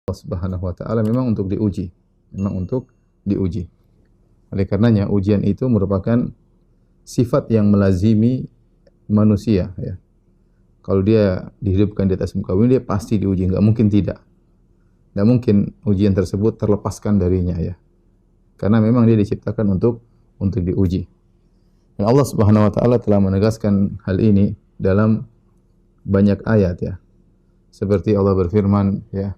Allah Subhanahu wa taala memang untuk diuji. Memang untuk diuji. Oleh karenanya ujian itu merupakan sifat yang melazimi manusia ya. Kalau dia dihidupkan di atas muka bumi dia pasti diuji, enggak mungkin tidak. Enggak mungkin ujian tersebut terlepaskan darinya ya. Karena memang dia diciptakan untuk diuji. Dan Allah Subhanahu wa taala telah menegaskan hal ini dalam banyak ayat ya. Seperti Allah berfirman ya,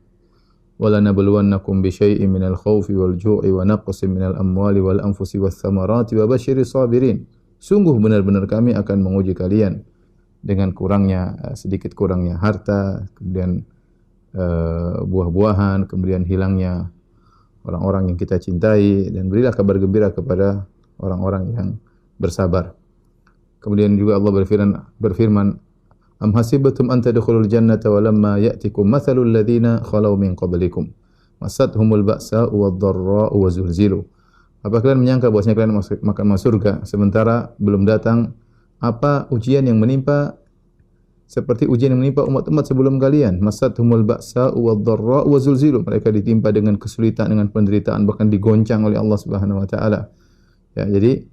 وَلَنَبْلُوَنَّكُمْ بِشَيْءٍ مِنَ الْخَوْفِ وَالْجُوعِ وَنَقْصٍ مِنَ الْأَمْوَالِ وَالْأَنْفُسِ وَالثَّمَرَاتِ وَبَشِّرِ الصَّابِرِينَ. Sungguh benar-benar kami akan menguji kalian dengan sedikit kurangnya harta, kemudian buah-buahan, kemudian hilangnya orang-orang yang kita cintai, dan berilah kabar gembira kepada orang-orang yang bersabar. Kemudian juga Allah berfirman, Am hasibtum an tadkhulul jannata wa lamma ya'tikum mathalul ladzina khalau min qablikum massatuhumul ba'sa'u wad-dharra'u wa zulzilu. Apa kalian menyangka bahwasanya kalian akan masuk surga sementara belum datang apa ujian yang menimpa seperti ujian yang menimpa umat-umat sebelum kalian? Massatuhumul ba'sa'u wad-dharra'u wa zulzilu. Mereka ditimpa dengan kesulitan, dengan penderitaan, bahkan digoncang oleh Allah Subhanahu wa taala. Ya, jadi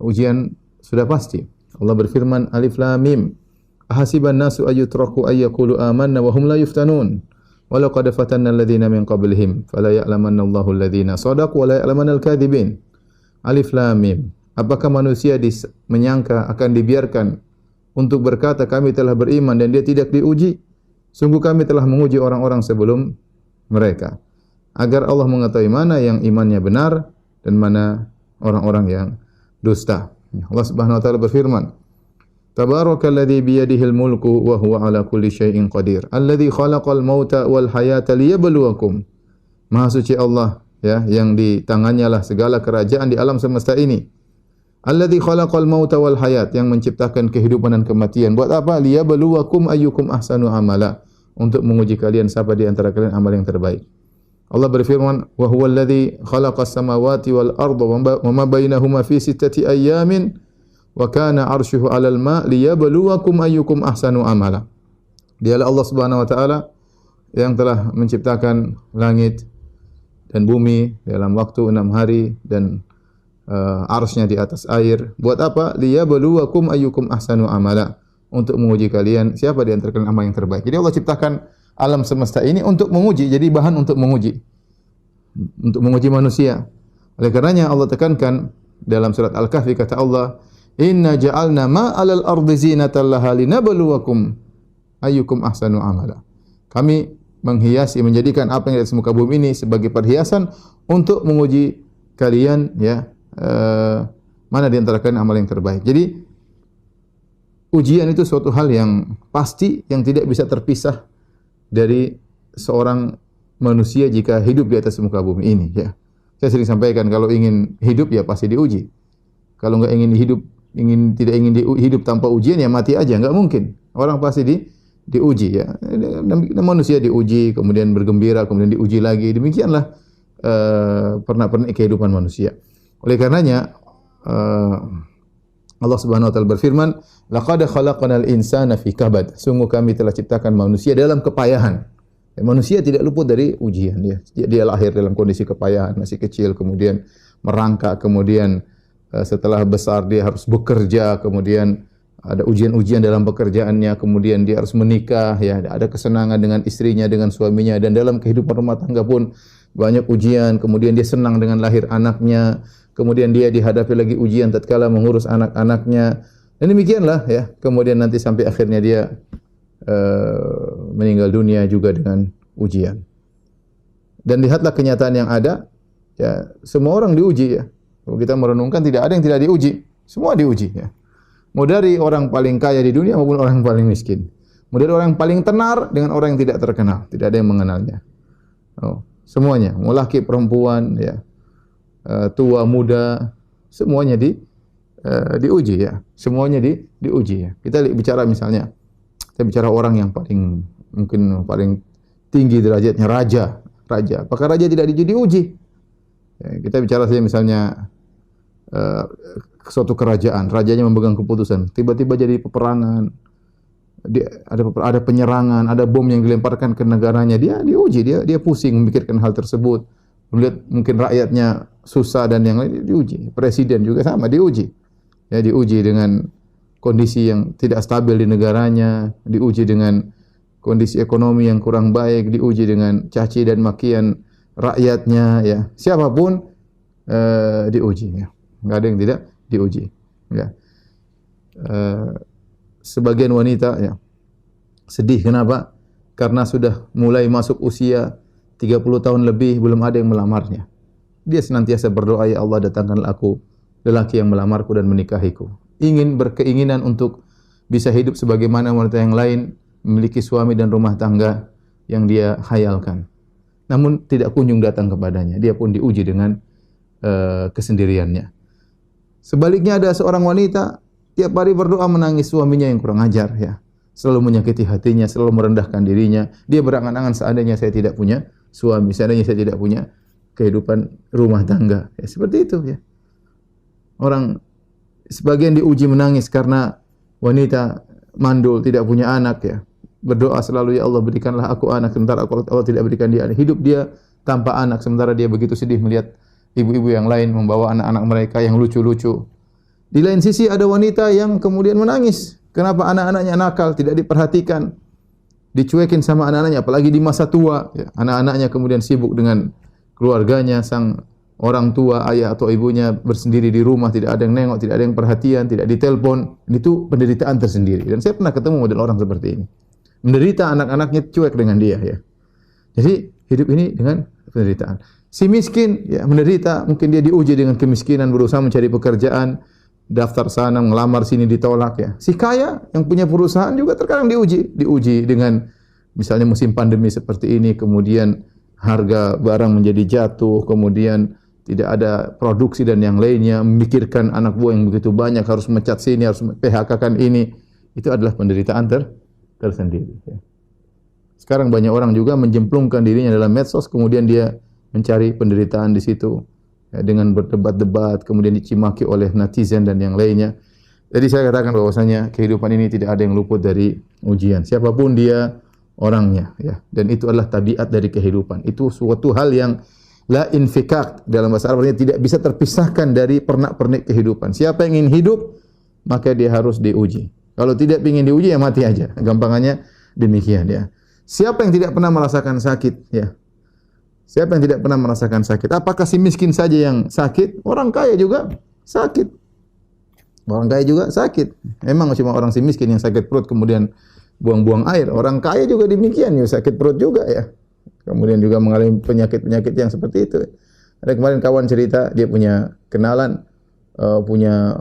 ujian sudah pasti. Allah berfirman Alif Lam Mim. Ahasiban nasu ayyutraku ayyaqulu amanna wa hum la yuftanun. Wa laqad fatanna alladhina min qablihim fala ya'lamanna Allahu alladhina shadaqu wa la ya'lamanna al-kadhibin. Alif Lam Mim. Apakah manusia menyangka akan dibiarkan untuk berkata kami telah beriman dan dia tidak diuji? Sungguh kami telah menguji orang-orang sebelum mereka agar Allah mengetahui mana yang imannya benar dan mana orang-orang yang dusta. Allah Subhanahu wa taala berfirman, Tabarakalladzi biyadihil mulku wa huwa ala kulli syai'in qadir. Alladzi khalaqal mauta wal hayata liyabluwakum. Maha suci Allah ya, yang di tangannya lah segala kerajaan di alam semesta ini. Alladzi khalaqal mauta wal hayat, yang menciptakan kehidupan dan kematian. Buat apa? Liyabluwakum ayyukum ahsanu amala. Untuk menguji kalian siapa di antara kalian amal yang terbaik. Allah berfirman, "Wa huwal ladzi khalaqas samawati wal arda wa ma bainahuma fi sittati ayyamin wa kana 'arshuhu 'alal ma' liyabluwakum ayyukum ahsanu amala." Dialah Allah Subhanahu wa taala yang telah menciptakan langit dan bumi dalam waktu 6 hari dan arsy-Nya di atas air. Buat apa? Liyabluwakum ayyukum ahsanu amala. Untuk menguji kalian siapa di antara kalian amal yang terbaik. Jadi Allah ciptakan alam semesta ini untuk menguji, jadi bahan untuk menguji. Untuk menguji manusia. Oleh karenanya Allah tekankan dalam surat Al-Kahfi, kata Allah, Inna ja'alna ma'alal ardi zinatan laha linabluwakum ayyukum ahsanu amala. Kami menghiasi, menjadikan apa yang di atas muka bumi ini sebagai perhiasan untuk menguji kalian ya, mana di antara kalian amal yang terbaik. Jadi ujian itu suatu hal yang pasti, yang tidak bisa terpisah dari seorang manusia jika hidup di atas muka bumi ini ya. Saya sering sampaikan kalau ingin hidup ya pasti diuji. Kalau enggak tidak ingin hidup tanpa ujian ya mati aja, enggak mungkin. Orang pasti diuji ya. Manusia diuji, kemudian bergembira, kemudian diuji lagi. Demikianlah pernak-pernik kehidupan manusia. Oleh karenanya Allah Subhanahu wa taala berfirman, "Laqad khalaqnal insana fi kabad." Sungguh kami telah ciptakan manusia dalam kepayahan. Ya, manusia tidak luput dari ujian ya. Dia lahir dalam kondisi kepayahan, masih kecil, kemudian merangkak, kemudian setelah besar dia harus bekerja, kemudian ada ujian-ujian dalam pekerjaannya, kemudian dia harus menikah ya, ada kesenangan dengan istrinya, dengan suaminya, dan dalam kehidupan rumah tangga pun banyak ujian, kemudian dia senang dengan lahir anaknya. Kemudian dia dihadapi lagi ujian tatkala mengurus anak-anaknya. Dan demikianlah ya. Kemudian nanti sampai akhirnya dia meninggal dunia juga dengan ujian. Dan lihatlah kenyataan yang ada, ya semua orang diuji ya. Kalau kita merenungkan tidak ada yang tidak diuji, semua diuji ya. Mau dari orang paling kaya di dunia maupun orang yang paling miskin. Mau dari orang yang paling tenar dengan orang yang tidak terkenal, tidak ada yang mengenalnya. Oh, semuanya, mau laki perempuan ya. Tua muda semuanya diuji ya, semuanya diuji ya. Kita bicara misalnya, kita bicara orang yang mungkin paling tinggi derajatnya, raja. Apakah raja tidak diuji? Ya, kita bicara saja misalnya suatu kerajaan, rajanya memegang keputusan, tiba-tiba jadi peperangan, ada penyerangan, ada bom yang dilemparkan ke negaranya, dia diuji, dia pusing memikirkan hal tersebut. Melihat mungkin rakyatnya susah dan yang lain diuji. Presiden juga sama diuji. Ya, diuji dengan kondisi yang tidak stabil di negaranya, diuji dengan kondisi ekonomi yang kurang baik, diuji dengan caci dan makian rakyatnya, ya. Siapapun diuji, ya. Enggak ada yang tidak diuji, ya. Sebagian wanita, ya, sedih kenapa? Karena sudah mulai masuk usia 30 tahun lebih belum ada yang melamarnya. Dia senantiasa berdoa, ya Allah, datangkanlah aku lelaki yang melamarku dan menikahiku. Berkeinginan untuk bisa hidup sebagaimana wanita yang lain, memiliki suami dan rumah tangga yang dia hayalkan. Namun tidak kunjung datang kepadanya. Dia pun diuji dengan kesendiriannya. Sebaliknya ada seorang wanita tiap hari berdoa menangis suaminya yang kurang ajar, ya. Selalu menyakiti hatinya, selalu merendahkan dirinya. Dia berangan-angan seandainya saya tidak punya suami, seandainya saya tidak punya kehidupan rumah tangga. Ya, seperti itu, ya. Orang sebagian diuji menangis karena wanita mandul, tidak punya anak, ya. Berdoa selalu, ya Allah berikanlah aku anak, sementara Allah tidak berikan dia anak. Hidup dia tanpa anak, sementara dia begitu sedih melihat ibu-ibu yang lain membawa anak-anak mereka yang lucu-lucu. Di lain sisi ada wanita yang kemudian menangis. Kenapa anak-anaknya nakal, tidak diperhatikan, dicuekin sama anak-anaknya, apalagi di masa tua. Ya, anak-anaknya kemudian sibuk dengan keluarganya, sang orang tua, ayah atau ibunya bersendiri di rumah, tidak ada yang nengok, tidak ada yang perhatian, tidak ditelepon. Itu penderitaan tersendiri. Dan saya pernah ketemu model orang seperti ini. Menderita, anak-anaknya cuek dengan dia, ya. Jadi hidup ini dengan penderitaan. Si miskin, ya, menderita, mungkin dia diuji dengan kemiskinan, berusaha mencari pekerjaan, daftar sana, ngelamar sini ditolak, ya. Si kaya yang punya perusahaan juga terkadang diuji dengan misalnya musim pandemi seperti ini, kemudian harga barang menjadi jatuh, kemudian tidak ada produksi dan yang lainnya, memikirkan anak buah yang begitu banyak, harus mecat sini, harus PHK-kan ini. Itu adalah penderitaan tersendiri, ya. Sekarang banyak orang juga menjemplungkan dirinya dalam medsos, kemudian dia mencari penderitaan di situ, ya, dengan berdebat-debat, kemudian dicimaki oleh netizen dan yang lainnya. Jadi saya katakan bahwasanya kehidupan ini tidak ada yang luput dari ujian. Siapapun dia orangnya, ya. Dan itu adalah tabiat dari kehidupan. Itu suatu hal yang la infikak, dalam bahasa Arab artinya tidak bisa terpisahkan dari pernak-pernik kehidupan. Siapa yang ingin hidup, maka dia harus diuji. Kalau tidak ingin diuji, ya mati aja. Gampangannya demikian, ya. Siapa yang tidak pernah merasakan sakit, ya? Siapa yang tidak pernah merasakan sakit? Apakah si miskin saja yang sakit? Orang kaya juga sakit. Orang kaya juga sakit. Memang cuma orang si miskin yang sakit perut kemudian buang-buang air. Orang kaya juga demikian, ya, sakit perut juga, ya. Kemudian juga mengalami penyakit-penyakit yang seperti itu. Ada kemarin kawan cerita, dia punya kenalan, punya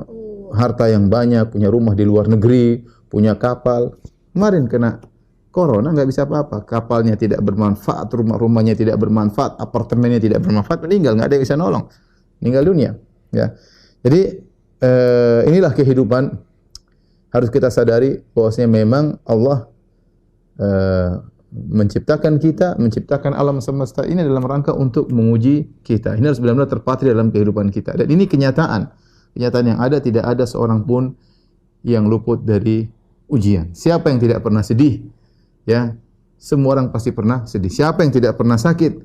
harta yang banyak, punya rumah di luar negeri, punya kapal. Kemarin kena corona, nggak bisa apa-apa. Kapalnya tidak bermanfaat, rumahnya tidak bermanfaat, apartemennya tidak bermanfaat, meninggal, nggak ada yang bisa nolong, meninggal dunia, ya. Jadi inilah kehidupan. Harus kita sadari bahwasanya memang Allah menciptakan kita, menciptakan alam semesta ini dalam rangka untuk menguji kita. Ini harus benar-benar terpatri dalam kehidupan kita. Dan ini kenyataan yang ada. Tidak ada seorang pun yang luput dari ujian. Siapa yang tidak pernah sedih? Ya, semua orang pasti pernah sedih. Siapa yang tidak pernah sakit?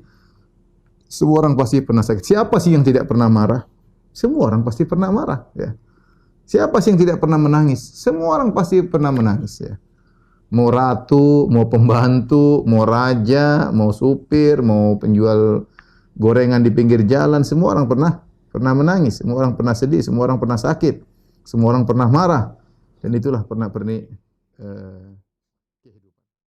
Semua orang pasti pernah sakit. Siapa sih yang tidak pernah marah? Semua orang pasti pernah marah, ya. Siapa sih yang tidak pernah menangis? Semua orang pasti pernah menangis, ya. Mau ratu, mau pembantu, mau raja, mau supir, mau penjual gorengan di pinggir jalan, semua orang pernah menangis, semua orang pernah sedih, semua orang pernah sakit, semua orang pernah marah. Dan itulah pernak-pernik